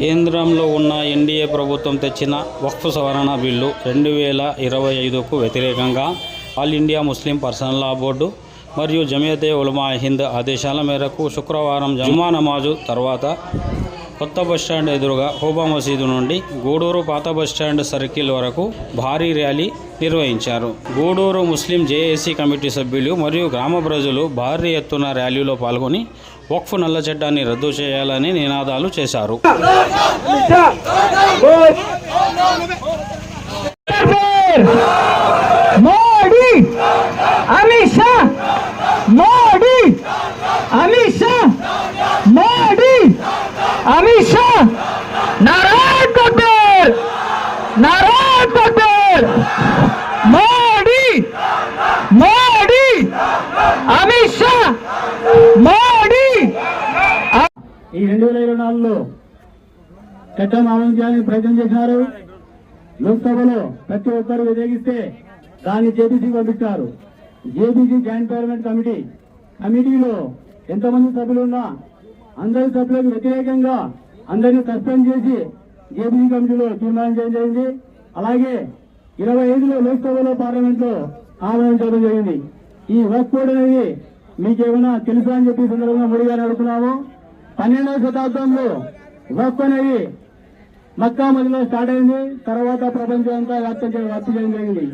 కేంద్రంలో ఉన్న ఎన్డీఏ ప్రభుత్వం తెచ్చిన వక్ఫ్ సవరణ బిల్లు 2025కు వ్యతిరేకంగా ఆల్ ఇండియా ముస్లిం పర్సనల్ లా బోర్డు మరియు జమియతే ఉలమా హింద్ ఆదేశాల మేరకు శుక్రవారం జుమా నమాజు తర్వాత కొత్త బస్టాండ్ ఎదురుగా హోబా మసీదు నుండి గూడూరు పాత బస్టాండ్ సర్కిల్ వరకు భారీ ర్యాలీ నిర్వహించారు. గూడూరు ముస్లిం జేఏసీ కమిటీ సభ్యులు మరియు గ్రామ ప్రజలు భారీ ఎత్తున ర్యాలీలో పాల్గొని వక్ఫ్ నల్ల చట్టాన్ని రద్దు చేయాలని నినాదాలు చేశారు. अमित शाह नारायण तकबीर नारायण तकबीर मोदी मोदी अमित शाह मोदी ఈ 2024లో చట్టం ఆమోదించాలని ప్రయత్నం చేశారు. లోక్సభలో ప్రతి ఒక్కరు వ్యతిరేకిస్తే దాన్ని జేబీసీ పంపించారు. జేబీసీ జాయింట్ పార్లమెంట్ కమిటీలో ఎంతమంది సభ్యులు ఉన్నా అందరి సభ్యులకు వ్యతిరేకంగా అందరినీ సస్పెండ్ చేసి జేబీసీ కమిటీలో తీర్మానం చేయడం జరిగింది. అలాగే 25లో లోక్సభలో పార్లమెంట్ లో ఆమోదించడం జరిగింది. ఈ వక్ఫ్ బోర్డు అనేది మీకేమైనా తెలుసా అని చెప్పి సందర్భంగా మోడీ గారిని అడుగుతున్నాము. 12వ శతాబ్దంలో వక్ఫ్ అనేది మక్కా మదీనాలో స్టార్ట్ అయింది. తర్వాత ప్రపంచం అంతా వ్యాప్తి చేయడం జరిగింది.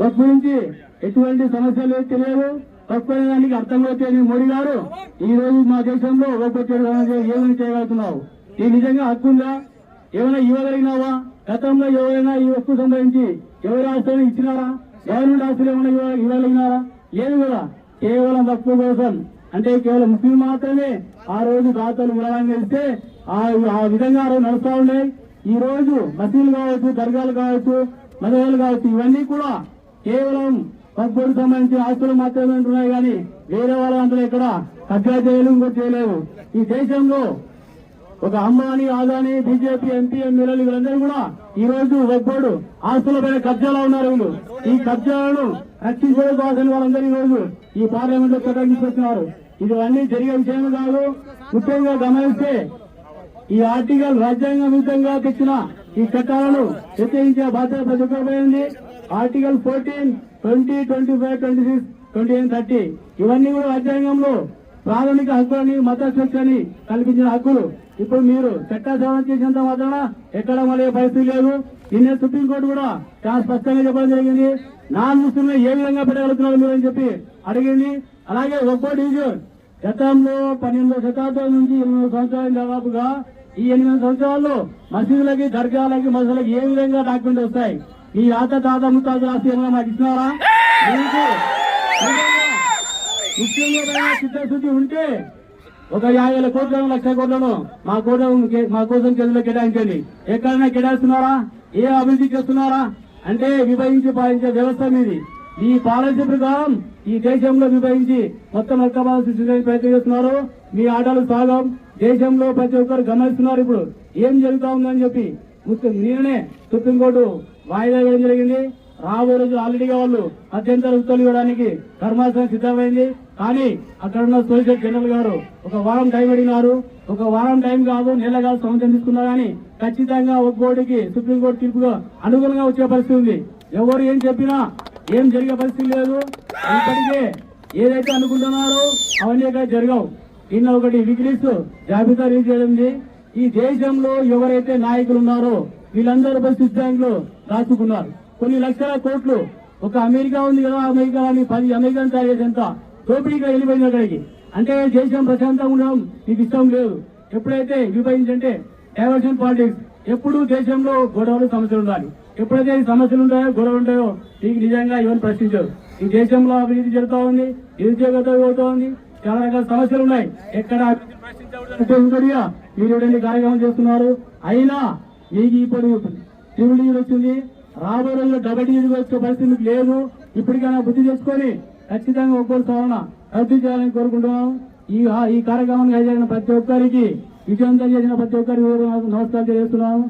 వక్ఫ్ గురించి ఎటువంటి సమస్యలు తెలియదు. వక్ఫ్ అనే దానికి అర్థం తెలియని మోడీ గారు ఈ రోజు మా దేశంలో వక్ఫ్ ఏమైనా చేయగలుగుతున్నావు? ఈ నిజంగా హక్కుందా? ఏమైనా ఇవ్వగలిగినావా? గతంలో ఎవరైనా ఈ వక్ఫ్ సంబంధించి ఎవరి ఆస్తులను ఇచ్చినారా? గవర్నమెంట్ ఆస్తులు ఏమైనా ఇవ్వగలిగినారా? లేదు కదా. కేవలం వక్ఫ్ కోసం అంటే కేవలం ముస్లిం మాత్రమే ఆ రోజు దాతలు విరాళం ఇస్తే ఆ విధంగా ఆ రోజు నడుస్తూ ఉన్నాయి. ఈ రోజు మసీదులు కావచ్చు, దర్గాలు కావచ్చు, మదవాళ్ళు కావచ్చు, ఇవన్నీ కూడా కేవలం వక్ఫ్ బోర్డు సంబంధించి ఆస్తులు మాత్రమే ఉంటున్నాయి. కానీ వేరే వాళ్ళ అందరూ ఇక్కడ కబ్జా చేయలేదు, ఇంకోటి చేయలేదు. ఈ దేశంలో ఒక అంబానీ, అదానీ, బీజేపీ ఎంపీ ఎమ్మెల్యేలు వీళ్ళందరూ కూడా ఈ రోజు వక్ఫ్ బోర్డు ఆస్తులపైన కబ్జాలో ఉన్నారు. వీళ్ళు ఈ కబ్జాలను రక్షించడం కోసం వాళ్ళందరూ ఈ రోజు ఈ పార్లమెంట్ లో చట్టం తీసుకొస్తున్నారు. ఇవన్నీ జరిగే విషయం కాదు. ముఖ్యంగా గమనిస్తే ఈ ఆర్టికల్ రాజ్యాంగ విరుద్ధంగా తెచ్చిన ఈ చట్టాలను వ్యతిరేకించే బాధ్యత ప్రతి ఒక్కరిపై ఉంది. ఆర్టికల్ 14, 20, 25, 26, 28, 30 ఇవన్నీ కూడా రాజ్యాంగంలో ప్రాథమిక హక్కులని, మత స్వేచ్ఛని కల్పించిన హక్కులు. ఇప్పుడు మీరు చట్ట సవరణ చేసినంత మాత్రాన ఎక్కడ మళ్ళీ పరిస్థితి లేదు. నిన్న సుప్రీంకోర్టు కూడా చాలా స్పష్టంగా చెప్పడం జరిగింది. నాన్ ముస్లింలు ఏ విధంగా పెట్టగలుగుతున్నారు మీరు అని చెప్పి అడిగింది. అలాగే వక్ఫ్ బోర్డు గతంలో 12వ శతాబ్దం నుంచి 8 సంవత్సరాలు దాదాపుగా ఈ 8 సంవత్సరాల్లో మసీదులకి, దర్గాలకి, మసీదులకి ఏ విధంగా డాక్యుమెంట్ వస్తాయి? ఈ తాత ముత్తాతల ఆస్తి ఏమైనా మాకు ఇచ్చినారా? మీకు ముఖ్యంగా చిత్తశుద్ధి ఉంటే ఒక 50,000 కోట్లను, 1,00,000 కోట్లను మా కోసం కేంద్రంలో కేటాయించండి. ఎక్కడైనా కేటాయిస్తున్నారా? ఏ అభివృద్ధి చేస్తున్నారా? అంటే విభజించి పాలించే వ్యవస్థ మీది. ఈ పాలసీ ప్రకారం ఈ దేశంలో విభజించి మొత్తం హక్కుబాధ సృష్టించడానికి ప్రయత్నం చేస్తున్నారు. మీ ఆటలు సాగం. దేశంలో ప్రతి ఒక్కరు గమనిస్తున్నారు ఇప్పుడు ఏం జరుగుతా ఉందని చెప్పి. నిన్ననే సుప్రీంకోర్టు వాయిదా వేయడం జరిగింది. రాబోయే రోజు ఆల్రెడీగా వాళ్ళు అత్యంత ఉత్తర్వులు ఇవ్వడానికి ధర్మాసనం సిద్ధమైంది. కానీ అక్కడ ఉన్న సోలిసిటర్ జనరల్ గారు ఒక వారం టైం అడిగినారు. ఒక వారం టైం కాదు, నెల కాదు, సంవత్సరం తీసుకున్నా కానీ ఖచ్చితంగా ఒక బోర్డుకి సుప్రీంకోర్టు తీర్పుగా అనుగుణంగా వచ్చే పరిస్థితి ఉంది. ఎవరు ఏం చెప్పినా ఏం జరిగే పరిస్థితి లేదు. ఇప్పటికే ఏదైతే అనుకుంటున్నారో అవన్నీ ఇక్కడ జరగవు. నిన్న ఒకటి వికిలీక్స్ జాబితా రిలీజ్ చేయడం. ఈ దేశంలో ఎవరైతే నాయకులు ఉన్నారో వీళ్ళందరూ స్విస్ బ్యాంక్ లో దాచుకున్నారు కొన్ని లక్షల కోట్లు. ఒక అమెరికా ఉంది కదా, అమెరికా 10 అమెరికన్ తయారు చేసేంత దోపిడీగా వెళ్ళిపోయింది అక్కడికి. అంటే దేశం ప్రశాంతంగా ఉండడం మీకు ఇష్టం లేదు. ఎప్పుడైతే విభజించంటే డైవర్షన్ పాలిటిక్స్. ఎప్పుడు దేశంలో గొడవలు, సమస్యలు ఉండాలి. ఎప్పుడైతే ఈ సమస్యలు ఉంటాయో, గొడవలు ఉంటాయో మీకు నిజంగా ఎవరు ప్రశ్నించారు. ఈ దేశంలో అభివృద్ధి జరుగుతూ ఉంది, నిరుద్యోగత అవుతా ఉంది, చాలా రకాల సమస్యలు ఉన్నాయి. ఎక్కడ మీరు ఎటువంటి కార్యక్రమం చేస్తున్నారు? అయినా మీకు ఇప్పుడు ట్రిపుల్ డిగ్రీ వచ్చింది. రాబోయే రోజుల్లో డబుల్ డిగ్రీ వచ్చే పరిస్థితి మీకు లేదు. ఇప్పటికైనా బుద్ధి చేసుకొని ఖచ్చితంగా ఒక్కొక్క సవరణ రద్దు చేయాలని కోరుకుంటున్నాం. ఈ కార్యక్రమానికి జరిగిన ప్రతి ఒక్కరికి, విజయవంతం చేసిన ప్రతి ఒక్కరికి నమస్కారం తెలియజేస్తున్నాము.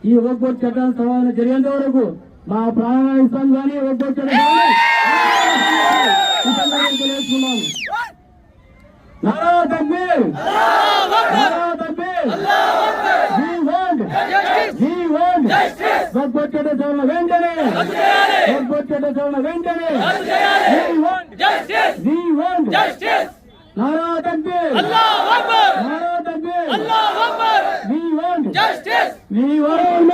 ఈ వక్ఫ్ బోర్డు చట్టాన్ని సవరణ జరిగేంత వరకు మా ప్రాణాలను ఇస్తాం. కానీ వక్ఫ్ బోర్డు చట్టం తెలియజేస్తున్నాము. नारा तकबीर, नारा तकबीर, we want గొప్పొచ్చేట చోళ వెంటనే గొప్పొచ్చేట చోళ వెంటనే Nara తక్బీర్ Nara తక్బీర్ we want justice we want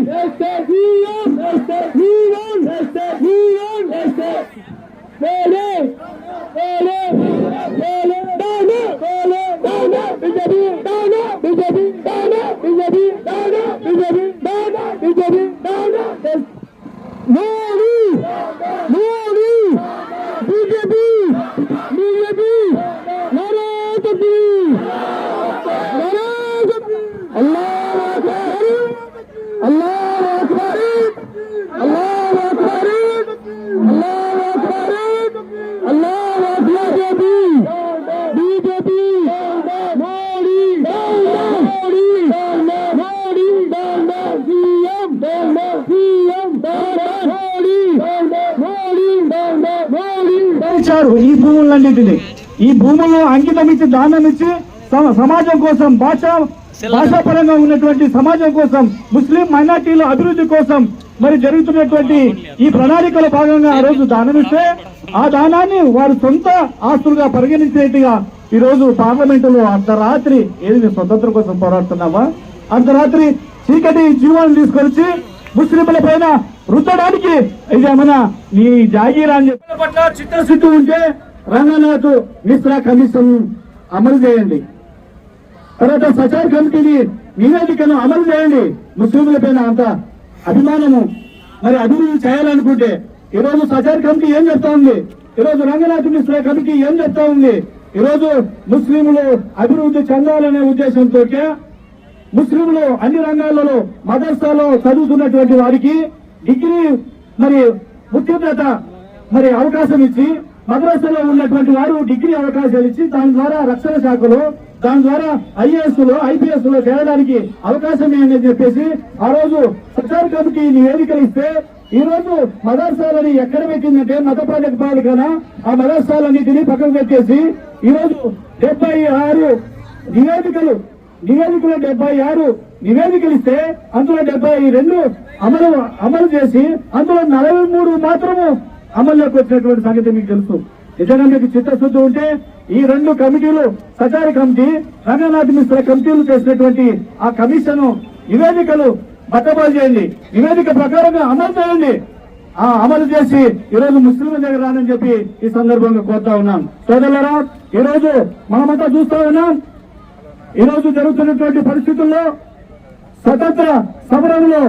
justice we want justice we want justice we want justice pole BJP down BJP down BJP down BJP down BJP down Modi BJP Nara Takbir Allahu Akbar Allahu Akbar Allahu Akbar Allahu Akbar Allahu Akbar BJP Modi ఇచ్చారు ఈ భూములన్నింటినీ ఈ భూములను అంకితం ఇచ్చి దానం ఇచ్చి సమాజం కోసం భాషాపరంగా ఉన్నటువంటి సమాజం కోసం ముస్లిం మైనార్టీల అభివృద్ధి కోసం మరి జరుగుతున్నటువంటి ఈ ప్రణాళికల భాగంగా ఆ రోజు దానం ఇస్తే ఆ దానాన్ని వారు సొంత ఆస్తులుగా పరిగణించేట్టుగా ఈ రోజు పార్లమెంటులో అర్ధరాత్రి ఏది స్వతంత్రం కోసం పోరాడుతున్నామా అర్ధరాత్రి చీకటి జీవాలను తీసుకొచ్చి ముస్లింల పైన రుద్దడానికి ఇదేమన్నా నీ జాగీరా అని చెప్పిన పట్ల చిత్తశుద్ధి ఉంటే రంగనాథ్ మిశ్రా కమిషన్ అమలు చేయండి. తర్వాత సచార్ కమిటీని నివేదికను అమలు చేయండి. ముస్లింల పైన అంత అభిమానము మరి అభివృద్ధి చేయాలనుకుంటే ఈరోజు సచార్ కమిటీ ఏం చెప్తా ఉంది, ఈరోజు రంగనాథ్ మిశ్రా కమిటీ ఏం చెప్తా ఉంది, ఈరోజు ముస్లింలు అభివృద్ధి చెందాలనే ఉద్దేశంతో ముస్లింలు అన్ని రంగాలలో మదర్సాలో చదువుతున్నటువంటి వారికి డిగ్రీ మరి ఉత్తీర్ణత మరి అవకాశం ఇచ్చి మద్రసాలో ఉన్నటువంటి వారు డిగ్రీ అవకాశాలు ఇచ్చి దాని ద్వారా రక్షణ శాఖలో దాని ద్వారా ఐఏఎస్ లో ఐపీఎస్ లో చేరడానికి అవకాశం ఏంటని చెప్పేసి ఆ రోజు సచార్ కమిటీ నివేదికలు ఇస్తే ఈ రోజు మదర్సాలని ఎక్కడ పెట్టిందంటే మత ప్రాతిపదికన ఆ మదర్సాలన్నింటినీ పక్కకు పెట్టేసి ఈ రోజు 76 నివేదికలు 76 నివేదికలు ఇస్తే అందులో 72 అమలు చేసి అందులో 43 మాత్రము అమల్లోకి వచ్చినటువంటి సంగతి మీకు తెలుసు. నిజంగా మీకు చిత్తశుద్ధి ఉంటే ఈ 2 కమిటీలు సచారి కమిటీ రంగనాథ్ మిశ్రా కమిటీలు చేసినటువంటి ఆ కమిషన్ నివేదికలు బట్టబయలు చేయండి, నివేదిక ప్రకారంగా అమలు చేయండి. ఆ అమలు చేసి ఈరోజు ముస్లింల దగ్గర రానని చెప్పి ఈ సందర్భంగా కోరుతా ఉన్నాం. సోదరులారా, ఈరోజు మనమంతా చూస్తా ఉన్నాం, ఈరోజు జరుగుతున్నటువంటి పరిస్థితుల్లో స్వతంత్ర సమరంలో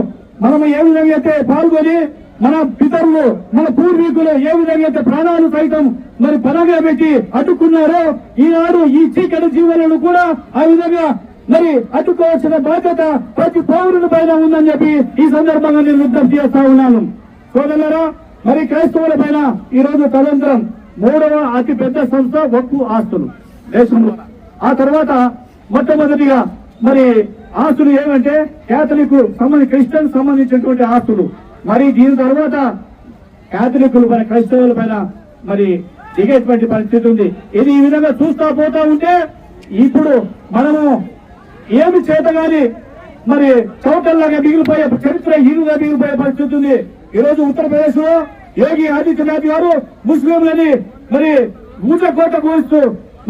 మనం ఏ విధంగా అయితే పాల్గొని మన పితరులు మన పూర్వీకులు ఏ విధంగా అయితే ప్రాణాలు సైతం మరి పనగా పెట్టి అడ్డుకున్నారో ఈనాడు ఈ చీకటి జీవులను కూడా ఆ విధంగా మరి అడ్డుకోవాల్సిన బాధ్యత ప్రతి పౌరుని పైన ఉందని చెప్పి ఈ సందర్భంగా నేను విజ్ఞప్తి చేస్తా ఉన్నాను. సోదరులారా, మరి క్రైస్తవుల పైన ఈ రోజు తదనంతరం 3వ అతి పెద్ద సంస్థ వక్ఫ్ ఆస్తులు దేశంలో. ఆ తర్వాత మొట్టమొదటిగా మరి ఆస్తులు ఏమంటే క్యాథలిక్ క్రిస్టియన్ సంబంధించినటువంటి ఆస్తులు. మరి దీని తర్వాత క్యాథలికులు మన క్రైస్తవుల పైన మరి దిగేటువంటి పరిస్థితి ఉంది. ఇది ఈ విధంగా చూస్తా పోతా ఉంటే ఇప్పుడు మనము ఏమి చేతగాని మరి చౌటల్లాగా మిగిలిపోయే చరిత్ర హీరుగా మిగిలిపోయే పరిస్థితి ఉంది. ఈ రోజు ఉత్తరప్రదేశ్ లో యోగి ఆదిత్యనాథ్ గారు ముస్లింలని మరి ఊచకోట కూరుస్తూ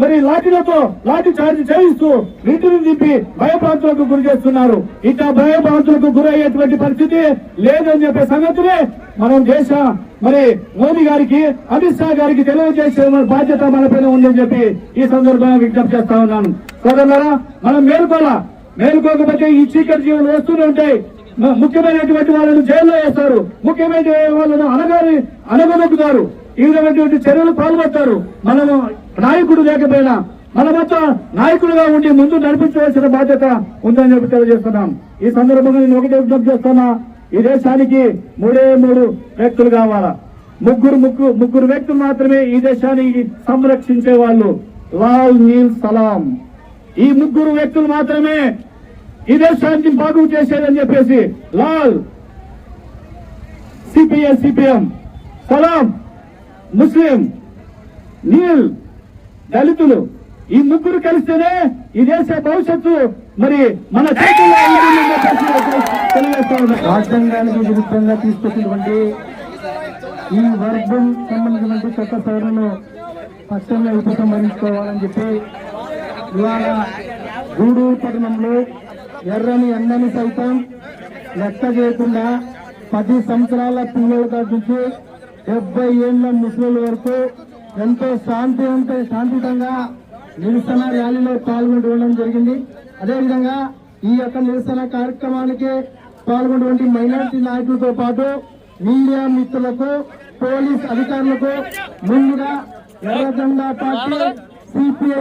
మరి లాఠీ చార్జ్ చేయిస్తూ వీటిని నింపి భయభ్రాంతులకు గురి చేస్తున్నారు. ఇట్లా భయభ్రాంతులకు గురయ్యేటువంటి పరిస్థితి లేదని చెప్పే సంగతిని మనం మరి మోదీ గారికి అమిత్ షా గారికి తెలియజేసే బాధ్యత మన పైన ఉందని చెప్పి ఈ సందర్భంగా విజ్ఞప్తి చేస్తా ఉన్నాను. సోదరులారా, మనం మేలుకోకపోతే ఈ చీకటి జీవులు వస్తూనే ఉంటాయి. ముఖ్యమైనటువంటి వాళ్ళను జైల్లో వేస్తారు, ముఖ్యమైన వాళ్ళను అనగదొక్కుతారు, ఈ విధమైనటువంటి చర్యలు పాల్పడతారు. మనము నాయకుడు లేకపోయినా మనమంతా నాయకుడుగా ఉండి ముందు నడిపించవలసిన బాధ్యత ఉందని చెప్పి తెలియజేస్తున్నాం. ఈ సందర్భంగా నేను ఒకటే విజ్ఞప్తి చేస్తున్నా, ఈ దేశానికి 3 వ్యక్తులు కావాలా. ముగ్గురు వ్యక్తులు మాత్రమే ఈ దేశాన్ని సంరక్షించే వాళ్ళు. లాల్, నీల్, సలాం. ఈ 3 వ్యక్తులు మాత్రమే ఈ దేశాన్ని బాగు చేసేదని చెప్పేసి లాల్ సిపిఎం, సలాం ముస్లిం, నీల్ దళితులు. ఈ ముగ్గురు కలిస్తేనే ఈ దేశ భవిష్యత్తు మరి మన చేతుల్లో ఉంటుందని చెప్పేసి తెలియజేస్తా ఉన్నాం. రాజ్యాంగానికి విరుద్ధంగా తీసుకొచ్చినటువంటి ఈ వర్గం సంబంధించినటువంటి చట్ట సవరణను పక్షంగా ఉపసంహరించుకోవాలని చెప్పి ఇవాళ గూడూరు పట్టణంలో ఎర్రని ఎండని సైతం లెక్క చేయకుండా 10 సంవత్సరాల పిల్లల కాటి నుంచి 70 ఏళ్ల ముసలి వరకు ఎంతో శాంతియుతంగా నిరసన ర్యాలీలో పాల్గొనడం జరిగింది. అదేవిధంగా ఈ యొక్క నిరసన కార్యక్రమానికి పాల్గొన్నటువంటి మైనారిటీ నాయకులతో పాటు మీడియా మిత్రులకు, పోలీస్ అధికారులకు ముందుగా ఎర్రజెండా పార్టీ సిపిఐ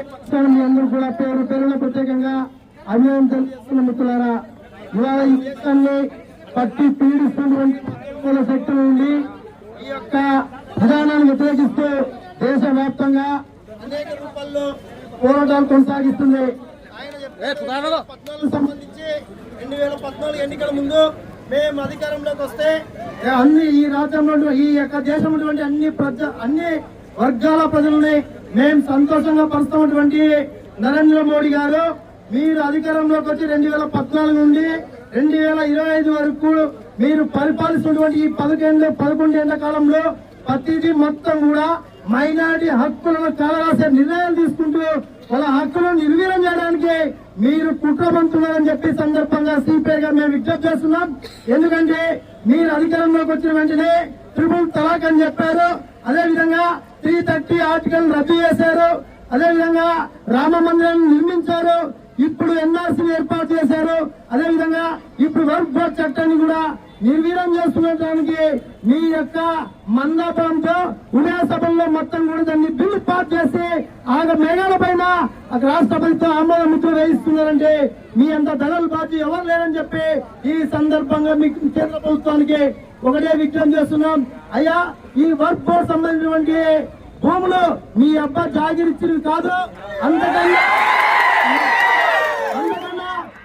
మీ అందరూ కూడా పేరు పేరున ప్రత్యేకంగా అభినందన తెలుస్తున్న మిత్రులారా, ఇవాళ ఈ దేశాన్ని పట్టి పీడిస్తున్నటువంటి శక్తుల నుండి ఈ యొక్క విధానాన్ని వ్యతిరేకిస్తూ దేశవ్యాప్తంగా అనేక రూపాల్లో పోరాటాలు కొనసాగిస్తుంది. సంబంధించి 2014 ఎన్నికల ముందు మేము అధికారంలోకి వస్తే ఈ రాజ్యంలో ఈ యొక్క దేశంలో అన్ని వర్గాల ప్రజలని మేము సంతోషంగా పరుస్తున్నటువంటి నరేంద్ర మోడీ గారు మీరు అధికారంలోకి వచ్చి 2014 నుండి 2025 వరకు మీరు పరిపాలిస్తున్నటువంటి ఈ 11 ఏళ్ల కాలంలో ప్రతిదీ మొత్తం కూడా మైనారిటీ హక్కులను కాలరాసే నిర్ణయాలు తీసుకుంటూ వాళ్ళ హక్కులను నిర్వీర్యం చేయడానికి మీరు కుట్రపంతున్నారని చెప్పి సందర్భంగా సిపిఐగా మేము విజ్ఞప్తి చేస్తున్నాం. ఎందుకంటే మీరు అధికారంలోకి వచ్చిన వెంటనే ట్రిపుల్ తలాక్ అని చెప్పారు. అదేవిధంగా 330 ఆర్టికల్ రద్దు చేశారు. అదేవిధంగా రామ మందిరాన్ని నిర్మించారు. ఇప్పుడు ఎన్ఆర్సీ ఏర్పాటు చేశారు. అదేవిధంగా ఇప్పుడు వర్క్ బోర్డ్ చట్టాన్ని కూడా నిర్వీర్యం చేస్తున్నడానికి మీ యొక్క మందాపంతో ఉభయ సభల్లో మొత్తం కూడా దాన్ని బిల్లు పాస్ చేసి మేఘాల పైన రాష్ట్రపతితో ఆమోద ముద్ర వేయిస్తున్నారంటే మీ అంత ధనలు బాధ్యత ఎవరు లేరని చెప్పి ఈ సందర్భంగా మీకు కేంద్ర ప్రభుత్వానికి ఒకటే విజ్ఞప్తి చేస్తున్నాం. అయ్యా, ఈ వర్క్ బోర్డ్ సంబంధించినటువంటి భూములు మీ అబ్బా జాగిరిచ్చినవి కాదు, అంతకన్నా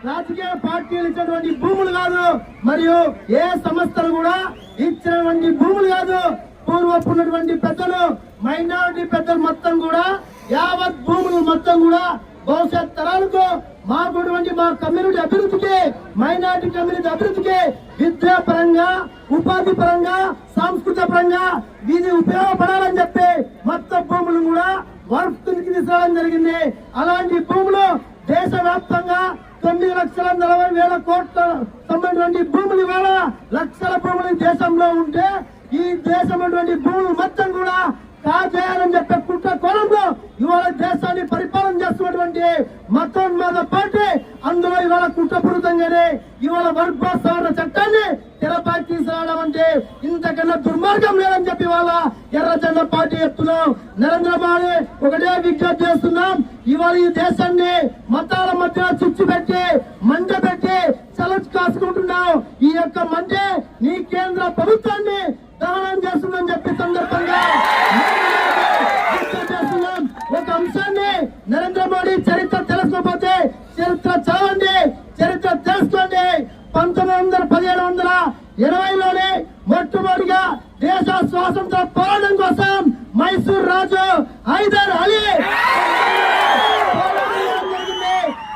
రాజకీయ పార్టీలు ఇచ్చినటువంటి భూములు కాదు, మరియు ఏ సంస్థలు కూడా ఇచ్చినటువంటి భూములు కాదు. పూర్వపున్నటువంటి పెద్దలు, మైనారిటీ పెద్దలు మొత్తం కూడా యావత్ భూములు మొత్తం కూడా భవిష్యత్ తరాలకు మా కమ్యూనిటీ అభివృద్ధికి, మైనారిటీ కమ్యూనిటీ అభివృద్ధికి విద్యా పరంగా, ఉపాధి పరంగా, సాంస్కృతిక పరంగా ఇది ఉపయోగపడాలని చెప్పి మొత్తం భూములు కూడా వర్క్ తీసుకోవడం జరిగింది. అలాంటి భూములు దేశవ్యాప్తంగా 9,40,000 కోట్ల సంబంధించిన భూములు ఇవాళ లక్షల భూములు దేశంలో ఉంటే ఈ దేశమైనటువంటి భూములు మొత్తం కూడా కాజేయాలని చెప్పే కుట్ర కోణంలో ఇవాళ దేశాన్ని పరిపాలన చేస్తున్నటువంటి మతోన్మాద పార్టీ అందులో ఇవాళ కుట్రపూరితంగానే ఇవాళ వర్క్ బోర్డ్ సవరణ చట్టాన్ని తెరపైకి తీసుకురావడం అంటే ఇంతకన్నా దుర్మార్గం లేదని చెప్పి ఇవాళ ఎర్రజెండా పార్టీ చెప్తున్నాం. నరేంద్ర మోడీ ఒకటే విజ్ఞప్తి చేస్తున్నాం. ఇవాళ ఈ దేశాన్ని మతాల మధ్య చిచ్చు పెట్టి మంట పెట్టి చలచి కాసుకుంటున్నావు. ఈ యొక్క మంటే నీ కేంద్ర ప్రభుత్వాన్ని దహనం చేస్తుందని చెప్పి సందర్భంగా చేస్తున్నాం. ఒక అంశాన్ని నరేంద్ర మోడీ చరిత్ర తెలుసుకోకపోతే చరిత్ర చదవండి, చరిత్ర తెలుసుకోండి. 1780లోనే మొట్టమొదటిగా దేశ స్వాతంత్ర పోరాటం కోసం మైసూర్ రాజు హైదర్ అలీ,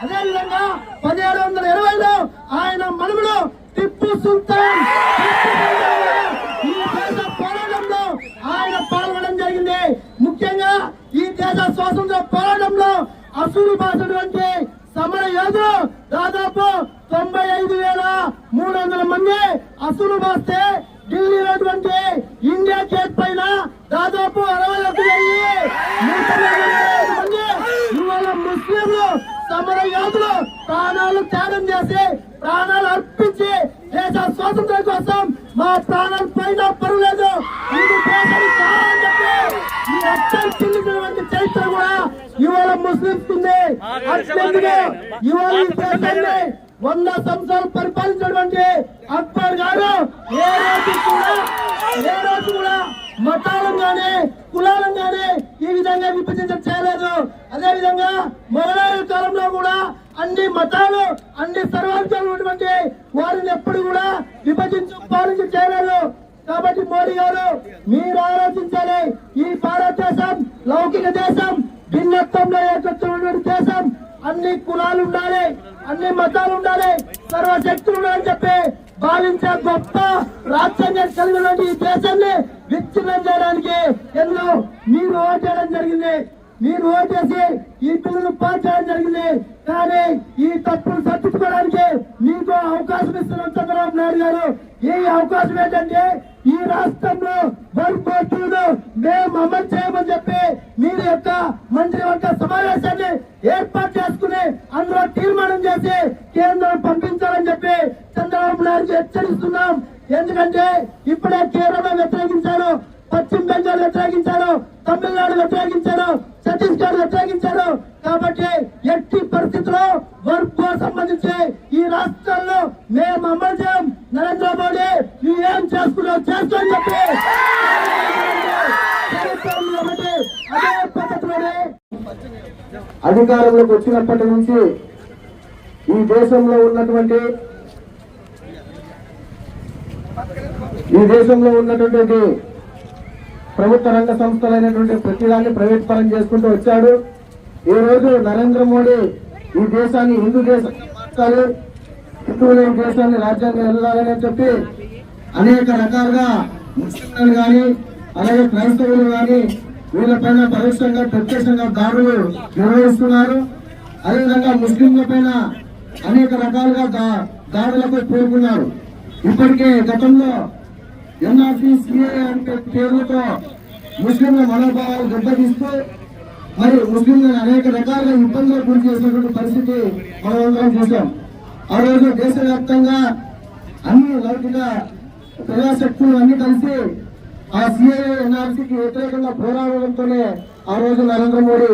అదేవిధంగా 1720లో ఆయన మనుమడు టిప్పు సుల్తాన్ ఈ దేశ పోరాటంలో ఆయన పాల్గొనడం జరిగింది. ముఖ్యంగా ఈ దేశ స్వాతంత్ర పోరాటంలో అసూలు బాసినటువంటి సమర యోధులు దాదాపు 95,300 మంది అసూలు బాస్తే ఢిల్లీలో ఇండియా గేట్ పైన దాదాపు 61,300 మంది ఇవాళ ముస్లింలు సమర యోధులు ప్రాణాలు త్యాగం చేసి, ప్రాణాలు అర్పించి దేశ స్వాతంత్రం కోసం మా ప్రాణాల పైన పర్వాలేదు ఇది దేశానికి కావాలని చెప్పి ఈ అక్షరం చెల్లించినటువంటి చరిత్ర కూడా ఇవాళ ముస్లింస్ ఉంది. అత్యంతగా ఇవాళ ఈ దేశాన్ని 100 సంవత్సరాలు పరిపాలించినటువంటి అక్బర్ గారు ఏ రోజు కూడా మతాలను గానీ కులాలను గానీ ఈ విధంగా విభజించ చేయలేదు. అదే విధంగా మొఘలాయుల కాలంలో కూడా అన్ని మతాలు, అన్ని సర్వాధికారులు ఉన్నటువంటి వారిని ఎప్పుడు కూడా విభజించి పాలించి చేయలేదు. కాబట్టి మోడీ గారు మీరు ఆలోచించాలి. ఈ భారతదేశం లౌకిక దేశం, భిన్నత్వ రాష్ట్రంలో ఏకత్వమైనటువంటి దేశం, అన్ని కులాలు ఉండాలి, అన్ని మతాలు ఉండాలి, సర్వశక్తులు ఉండాలని చెప్పి భావించే గొప్ప రాజ్యాంగం కలిగినటువంటి ఈ దేశాన్ని విచ్ఛిన్నం చేయడానికి ఎన్నో మీరు ఓటేయడం జరిగింది. మీరు ఓటేసి ఈ బిల్లును పాస్ చేయడం జరిగింది. కానీ ఈ తప్పును సర్దుకోవడానికి మీకు అవకాశం ఇస్తున్న చంద్రబాబు నాయుడు గారు, ఈ అవకాశం ఏంటంటే ఈ రాష్ట్రంలో వర్గోటును మేము అమలు చేయమని చెప్పి మీరు యొక్క మంత్రివర్గ సమావేశాన్ని ఏర్పాటు చేసుకుని అందులో తీర్మానం చేసి కేంద్రం పంపించాలని చెప్పి చంద్రబాబు నాయుడు హెచ్చరిస్తున్నాం. ఎందుకంటే ఇప్పుడే కేరళ వ్యతిరేకించారు, పశ్చిమ బెంగాల్ వ్యతిరేకించారు, తమిళనాడు వ్యతిరేకించారు, ఛత్తీస్గఢ్ వ్యతిరేకించారు. కాబట్టి ఎట్టి పరిస్థితుల్లో వర్క్ సంబంధించి ఈ రాష్ట్రాల్లో మేము అమలు చేయం. నరేంద్ర మోడీ నువ్వు ఏం చేసుకున్నావు చేస్తామని చెప్పి అదే పద్ధతిలోనే అధికారంలోకి వచ్చినప్పటి నుంచి ఈ దేశంలో ఉన్నటువంటి ప్రభుత్వ రంగ సంస్థలైనటువంటి ప్రతిదాన్ని ప్రైవేట్ పరం చేసుకుంటూ వచ్చాడు. ఈ రోజు నరేంద్ర మోడీ ఈ దేశాన్ని హిందూ దేశంగా మార్చాలి, హిందువుల దేశాన్ని రాజ్యాంగం వెళ్ళాలని చెప్పి అనేక రకాలుగా ముస్లింలు కానీ అలాగే క్రైస్తవులు కానీ వీళ్ళపైన పరోక్షంగా ప్రత్యక్షంగా దాడులు నిర్వహిస్తున్నారు. అదేవిధంగా ముస్లింల పైన అనేక రకాలుగా దాడులకు పూనుకున్నారు. ఇప్పటికే గతంలో ఎన్ఆర్సీ సిఏ అంటే పేర్లతో ముస్లింల మనోభావాలు దెబ్బతీస్తూ మరి ముస్లింలను అనేక రకాలుగా ఇబ్బందులకు గురి చేసినటువంటి పరిస్థితి మనమందరం చూసాం. ఆ రోజు దేశవ్యాప్తంగా అన్ని లౌకిక ప్రజాశక్తులు అన్ని కలిసి ఆ సిఏఏ ఎన్ఆర్సీకి వ్యతిరేకంగా పోరాడడంతోనే ఆ రోజు నరేంద్ర మోడీ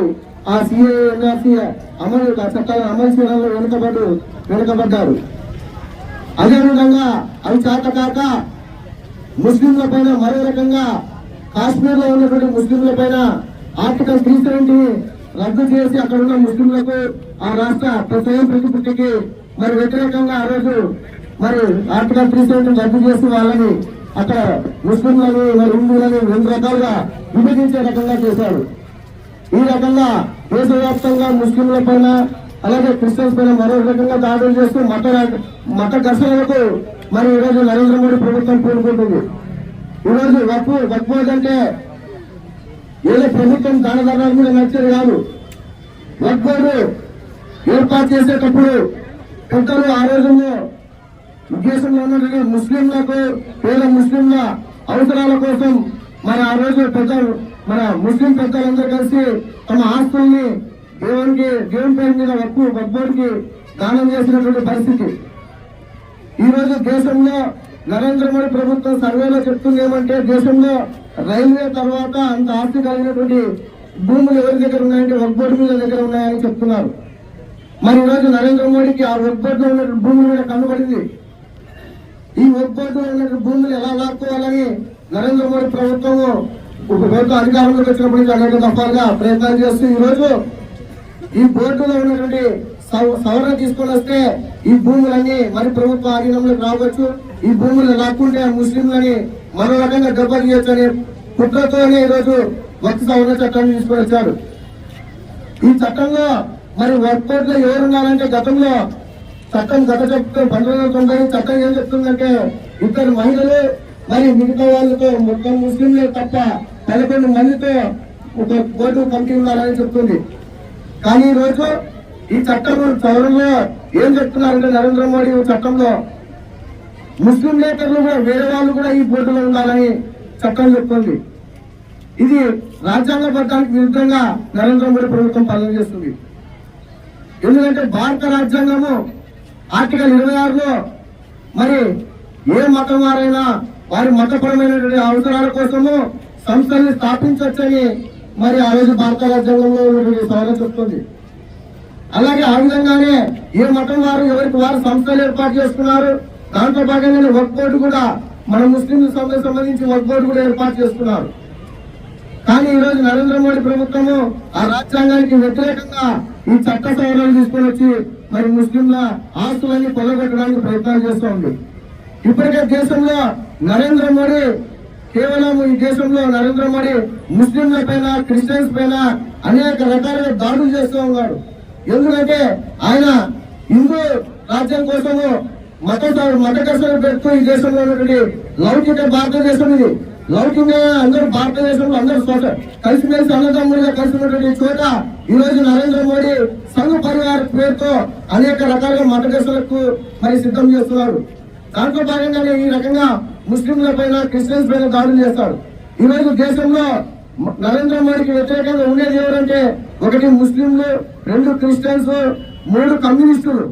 ఆ సిఏఏ ఎన్ఆర్సీ చట్టాలను అమలు చేయడంలో వెనుకబడ్డారు. అదేవిధంగా అవి చేతకాక ముస్లింల పైన మరో రకంగా కాశ్మీర్ లో ఉన్నటువంటి ముస్లింల పైన ఆర్టికల్ 370 రద్దు చేసి అక్కడ ఉన్న ముస్లింలకు ఆ రాష్ట్ర స్వయం ప్రతిపత్తికి మరి వ్యతిరేకంగా ఆ రోజు మరి ఆర్టికల్ 370 రద్దు చేసి వాళ్ళని అక్కడ ముస్లింలను మరి హిందువులను 2 రకాలుగా విభజించే రకంగా చేశారు. ఈ రకంగా దేశవ్యాప్తంగా ముస్లింల పైన అలాగే క్రిస్టియన్స్ పైన మరో రకంగా దాడులు చేస్తూ మత ఘర్షణలకు మరి ఈరోజు నరేంద్ర మోడీ ప్రభుత్వం పూనుకుంటుంది. ఈరోజు వక్ఫ్ అంటే ఏదో ప్రభుత్వం దాన ధర్మాల మీద నడిచేది కాదు. వక్ఫ్ ఏర్పాటు చేసేటప్పుడు పెద్దలు ఆ రోజుల్లో దేశంలో ఉన్నటువంటి ముస్లింలకు పేద ముస్లింల అవసరాల కోసం మరి ఆ రోజు మన ముస్లిం పెద్దలందరూ కలిసి తమ ఆస్తుల్ని దేవుని పేరు మీద వక్ఫ్ బోర్డుకి దానం చేసినటువంటి పరిస్థితి. ఈ రోజు దేశంలో నరేంద్ర మోడీ ప్రభుత్వం సర్వేలో చెప్తుంది ఏమంటే దేశంలో రైల్వే తర్వాత అంత ఆస్తి కలిగినటువంటి భూములు ఎవరి దగ్గర ఉన్నాయంటే వక్ఫ్ బోర్డు మీద దగ్గర ఉన్నాయని చెప్తున్నారు. మరి ఈ రోజు నరేంద్ర మోడీకి ఆ వక్ఫ్ బోర్డులో ఉన్న భూముల మీద కన్నుబడింది. ఈ వక్ఫ్ బోర్డులో ఉన్న భూములు ఎలా లాక్కోవాలని నరేంద్ర మోడీ ప్రభుత్వం అధికారంలోకి వచ్చినప్పటి నుంచి అనేక దఫాలుగా ప్రయత్నాలు చేస్తూ ఈ రోజు ఈ బోర్డులో ఉన్నటువంటి సవరణ తీసుకొని వస్తే ఈ భూములన్నీ మరి ప్రభుత్వ ఆధీనంలోకి రావచ్చు, ఈ భూములు లాక్కుంటే ముస్లింలని మరో రకంగా దెబ్బతీయొచ్చు అనే కుట్రతోనే ఈరోజు వక్ఫ్ సవరణ చట్టాన్ని తీసుకొని వచ్చారు. ఈ చట్టంలో మరి వక్ఫ్ బోర్డులో ఎవరున్నారంటే గతంలో చట్టం గత చెప్తే 1990 చట్టం ఏం చెప్తుందంటే 2 మహిళలు మరి మిగతా వాళ్ళతో మొత్తం ముస్లింలే తప్ప 11 మందితో ఒక బోర్డు కమిటీ ఉండాలని చెప్తుంది. కానీ ఈ రోజు ఈ చట్టం సవరణలో ఏం చెప్తున్నారంటే నరేంద్ర మోడీ చట్టంలో ముస్లింలేతరులు కూడా వేరే వాళ్ళు కూడా ఈ బోర్డులో ఉండాలని చట్టం చెప్తుంది. ఇది రాజ్యాంగబద్ధానికి విరుద్ధంగా నరేంద్ర మోడీ ప్రభుత్వం పాలన చేస్తుంది. ఎందుకంటే భారత రాజ్యాంగము ఆర్టికల్ 26లో మరి ఏ మతం వారైనా వారి మతపరమైనటువంటి అవసరాల కోసము సంస్థల్ని స్థాపించవచ్చని మరి ఆ రోజు భారత రాజ్యాంగంలో ఉన్నటువంటి సవరణ చెప్తుంది. అలాగే ఆ విధంగానే ఏ మతం వారు ఎవరికి వారు సంస్థలు ఏర్పాటు చేసుకున్నారు. దాంట్లో భాగంగానే వక్ఫ్ బోర్డు కూడా మన ముస్లిం సంబంధించి వక్ఫ్ బోర్డు కూడా ఏర్పాటు చేసుకున్నారు. కానీ ఈ రోజు నరేంద్ర మోడీ ప్రభుత్వము ఆ రాజ్యాంగానికి వ్యతిరేకంగా ఈ చట్ట సవరణలు తీసుకొని వచ్చి మరి ముస్లింల ఆస్తులన్నీ కొల్లగొట్టడానికి ప్రయత్నాలు చేస్తూ ఉంది. ఇప్పటికే దేశంలో నరేంద్ర మోడీ కేవలం ఈ దేశంలో నరేంద్ర మోడీ ముస్లింల పైన క్రిస్టియన్స్ పైన అనేక రకాలుగా దాడులు చేస్తూ ఉన్నాడు. ఎందుకంటే ఆయన హిందూ రాజ్యం కోసము మత ఘర్షణలు పెడుతూ ఈ దేశంలో ఉన్నటువంటి లౌకిక భారతదేశం ఇది. లౌకికంగా అందరూ భారతదేశంలో అందరూ కలిసిమెలిసి అన్నదమ్ములుగా కలిసి ఉన్నటువంటి చోట ఈ రోజు నరేంద్ర మోడీ సంఘ పరివార పేరుతో అనేక రకాలుగా మత ఘర్షణలకు మరి సిద్ధం చేస్తున్నారు. దాంట్లో భాగంగానే ఈ రకంగా ముస్లింల పైన క్రిస్టియన్స్ పైన దాడులు చేస్తారు. ఈ రోజు దేశంలో నరేంద్ర మోడీకి వ్యతిరేకంగా ఉండేది ఎవరంటే 1 ముస్లింలు, 2 క్రిస్టియన్స్, 3 కమ్యూనిస్టులు.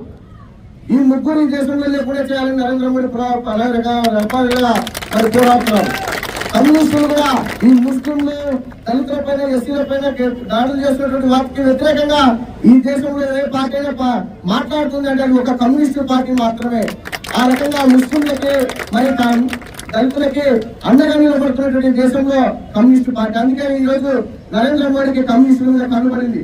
ఈ ముగ్గురు ఈ దేశంలో లేకుండా చేయాలని నరేంద్ర మోడీ రకాలుగా మరి పోరాడుతున్నారు. కమ్యూనిస్టులు కూడా ఈ ముస్లింలు, దళితుల పైన, ఎస్సీల పైన దాడులు చేస్తున్నటువంటి వాటికి వ్యతిరేకంగా ఈ దేశంలో ఏ పార్టీ అయినా మాట్లాడుతుంది అంటే అది ఒక కమ్యూనిస్టు పార్టీ మాత్రమే. ఆ రకంగా ముస్లింలకి మరి దళితులకి అండగా నిలబడుతున్నటువంటి దేశంలో కమ్యూనిస్టు పార్టీ. అందుకే ఈ రోజు నరేంద్ర మోడీకి కమ్యూనిస్టు మీద కనబడింది.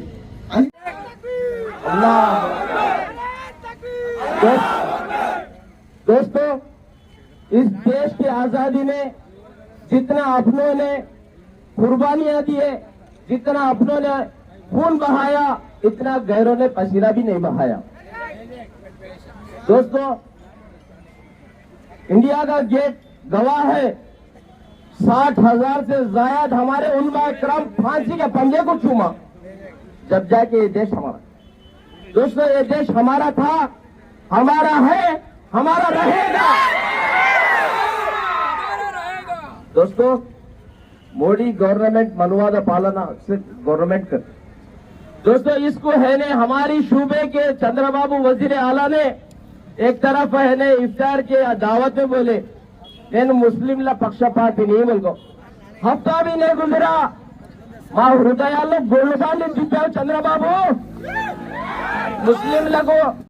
दोस्तों, इस देश की आजादी में जितना अपनों ने कुर्बानियां दी है, जितना अपनों ने खून बहाया, इतना गैरों ने पसीना भी नहीं बहाया। दोस्तों, इंडिया का गेट गवाह है। 60,000 से ज्यादा हमारे उलमा इकराम फांसी के पंजे को चूमा, जब जाके ये देश हमारा। दोस्तों, ये देश हमारा था, हमारा है, हमारा रहेगा। दोस्तों, मोदी गवर्नमेंट मनवाद पालना सिर्फ गवर्नमेंट कर। दोस्तों, इसको है ने हमारी सूबे के चंद्रबाबू वजीर आला ने एक तरफ है ने इफ्तार के दावत में बोले నేను ముస్లింల పక్షపాతి నియమలకు హఫ్తా भी नहीं गुजरा మా హృదయాల్లో గొల్లు బాండి చూపావు చంద్రబాబు ముస్లింలకు